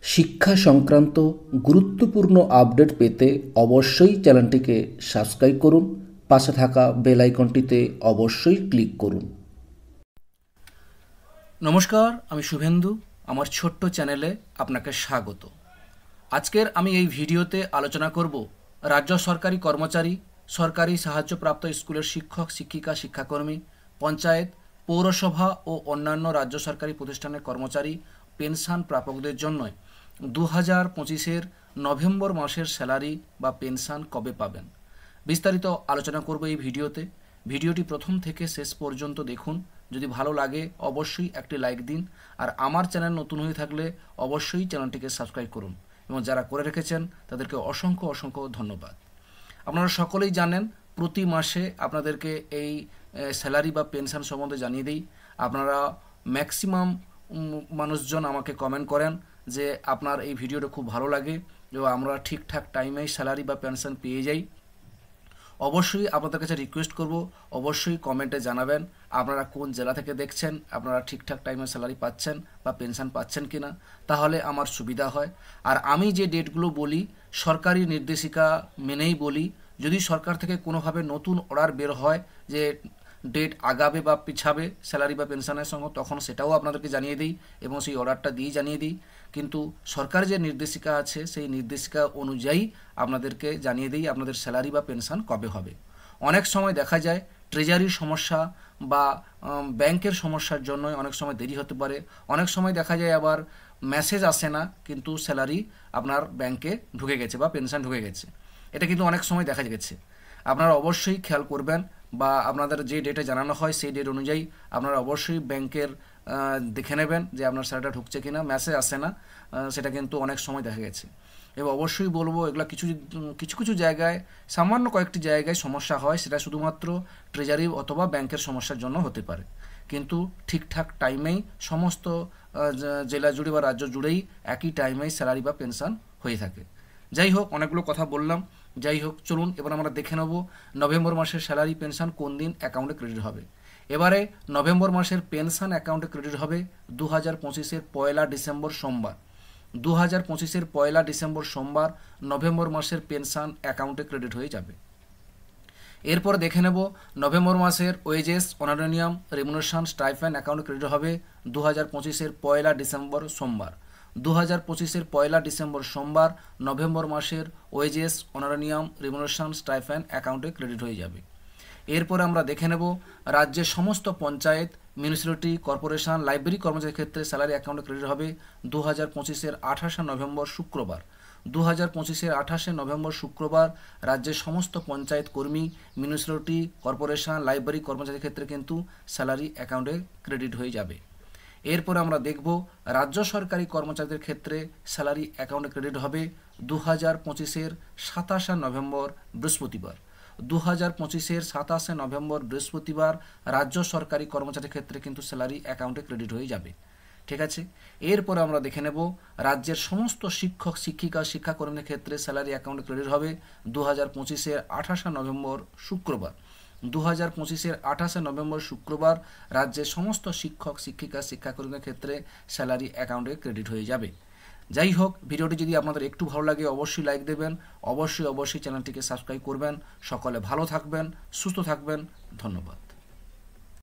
শিক্ষা সংক্রান্ত গুরুত্বপূর্ণ আপডেট পেতে অবশ্যই চ্যানেলটিকে সাবস্ক্রাইব করুন। পাশে থাকা বেল আইকনটিতে অবশ্যই ক্লিক করুন। নমস্কার, আমি শুভেন্দু। আমার ছোট্ট চ্যানেলে আপনাকে স্বাগত। আজকের আমি এই ভিডিওতে আলোচনা করব রাজ্য সরকারি কর্মচারী, সরকারি সাহায্যপ্রাপ্ত স্কুলের শিক্ষক, শিক্ষিকা, শিক্ষাকর্মী, পঞ্চায়েত, পৌরসভা ও অন্যান্য রাজ্য সরকারি প্রতিষ্ঠানের কর্মচারী পেনশন প্রাপকদের জন্য 2025-এর নভেম্বর মাসের স্যালারি বা পেনশন কবে পাবেন, বিস্তারিত আলোচনা করব এই ভিডিওতে। ভিডিওটি প্রথম থেকে শেষ পর্যন্ত দেখুন। যদি ভালো লাগে অবশ্যই একটি লাইক দিন, আর আমার চ্যানেল নতুন হয়ে থাকলে অবশ্যই চ্যানেলটিকে সাবস্ক্রাইব করুন, এবং যারা করে রেখেছেন তাদেরকে অসংখ্য অসংখ্য ধন্যবাদ। আপনারা সকলেই জানেন প্রতি মাসে আপনাদেরকে এই স্যালারি বা পেনশন সম্বন্ধে জানিয়ে দিই। আপনারা ম্যাক্সিমাম মানুষজন আমাকে কমেন্ট করেন যে আপনার এই ভিডিওটা খুব ভালো লাগে এবং আমরা ঠিকঠাক টাইমেই স্যালারি বা পেনশন পেয়ে যাই। অবশ্যই আপনাদের কাছে রিকোয়েস্ট করব, অবশ্যই কমেন্টে জানাবেন আপনারা কোন জেলা থেকে দেখছেন, আপনারা ঠিকঠাক টাইমে স্যালারি পাচ্ছেন বা পেনশন পাচ্ছেন কিনা, তাহলে আমার সুবিধা হয়। আর আমি যে ডেটগুলো বলি সরকারি নির্দেশিকা মেনেই বলি। যদি সরকার থেকে কোনোভাবে নতুন অর্ডার বের হয় যে ডেট আগাবে বা পিছাবে স্যালারি বা পেনশনের সঙ্গে, তখন সেটাও আপনাদেরকে জানিয়ে দিই এবং সেই অর্ডারটা দিয়ে জানিয়ে দিই। কিন্তু সরকার যে নির্দেশিকা আছে সেই নির্দেশিকা অনুযায়ী আপনাদেরকে জানিয়ে দিই আপনাদের স্যালারি বা পেনশন কবে হবে। অনেক সময় দেখা যায় ট্রেজারির সমস্যা বা ব্যাংকের সমস্যার জন্য অনেক সময় দেরি হতে পারে। অনেক সময় দেখা যায় আবার মেসেজ আসে না, কিন্তু স্যালারি আপনার ব্যাংকে ঢুকে গেছে বা পেনশন ঢুকে গেছে। এটা কিন্তু অনেক সময় দেখা গেছে। আপনারা অবশ্যই খেয়াল করবেন, বা আপনাদের যে ডেটে জানানো হয় সেই ডেট অনুযায়ী আপনারা অবশ্যই ব্যাংকের দেখে নেবেন যে আপনার স্যালারিটা ঢুকছে কিনা। মেসেজ আসে না, সেটা কিন্তু অনেক সময় দেখা গেছে। এবং অবশ্যই বলবো এগুলো কিছু কিছু কিছু জায়গায়, সামান্য কয়েকটি জায়গায় সমস্যা হয়, সেটা শুধুমাত্র ট্রেজারি অথবা ব্যাংকের সমস্যার জন্য হতে পারে। কিন্তু ঠিকঠাক টাইমেই সমস্ত জেলা জুড়ে বা রাজ্য জুড়েই একই টাইমেই স্যালারি বা পেনশন হয়ে থাকে। যাই হোক, অনেকগুলো কথা বললাম। যাই হোক, চলুন এবার আমরা দেখে নেব নভেম্বর মাসের স্যালারি পেনশন কোন দিন অ্যাকাউন্টে ক্রেডিট হবে। এবারে নভেম্বর মাসের পেনশন অ্যাকাউন্টে ক্রেডিট হবে 2025-এর 1 ডিসেম্বর সোমবার। 2025-এর 1 ডিসেম্বর সোমবার নভেম্বর মাসের পেনশন অ্যাকাউন্টে ক্রেডিট হয়ে যাবে। এরপর দেখে নেব নভেম্বর মাসের ওয়েজেস, অনারোনিয়াম, রেমুনেশন, স্টাইপেন্ড অ্যাকাউন্টে ক্রেডিট হবে 2025-এর 1 ডিসেম্বর সোমবার। 2025-এর 1 ডিসেম্বর সোমবার নভেম্বর মাসের ওয়েজেস, অনারোনিয়াম, রেমুনেশন, স্টাইপেন্ড অ্যাকাউন্টে ক্রেডিট হয়ে যাবে। এরপর আমরা দেখে নেব রাজ্যের সমস্ত পঞ্চায়েত, মিউনিসিপ্যালিটি, কর্পোরেশন, লাইব্রেরি কর্মচারীর ক্ষেত্রে স্যালারি অ্যাকাউন্টে ক্রেডিট হবে 2025-এর 28 নভেম্বর শুক্রবার। 2025-এর 28 নভেম্বর শুক্রবার রাজ্যের সমস্ত পঞ্চায়েত কর্মী, মিউনিসিপ্যালিটি, কর্পোরেশন, লাইব্রেরি কর্মচারীর ক্ষেত্রে কিন্তু স্যালারি অ্যাকাউন্টে ক্রেডিট হয়ে যাবে। এরপর আমরা দেখব রাজ্য সরকারি কর্মচারীদের ক্ষেত্রে স্যালারি অ্যাকাউন্টে ক্রেডিট হবে 2025-এর 27 নভেম্বর বৃহস্পতিবার। 2025-এর 27 নভেম্বর বৃহস্পতিবার রাজ্য সরকারি কর্মচারীর ক্ষেত্রে কিন্তু স্যালারি অ্যাকাউন্টে ক্রেডিট হয়ে যাবে। ঠিক আছে, এরপর আমরা দেখে নেব রাজ্যের সমস্ত শিক্ষক, শিক্ষিকা, শিক্ষাকর্মীদের ক্ষেত্রে স্যালারি অ্যাকাউন্টে ক্রেডিট হবে 2025-এর 28 নভেম্বর শুক্রবার। 2025-এর 28 নভেম্বর শুক্রবার রাজ্যের সমস্ত শিক্ষক, শিক্ষিকা, শিক্ষাকর্মীদের ক্ষেত্রে স্যালারি অ্যাকাউন্টে ক্রেডিট হয়ে যাবে। যাই হোক, ভিডিওটি যদি আপনাদের একটু ভালো লাগে অবশ্যই লাইক দেবেন, অবশ্যই চ্যানেলটিকে সাবস্ক্রাইব করবেন। সকলে ভালো থাকবেন, সুস্থ থাকবেন। ধন্যবাদ।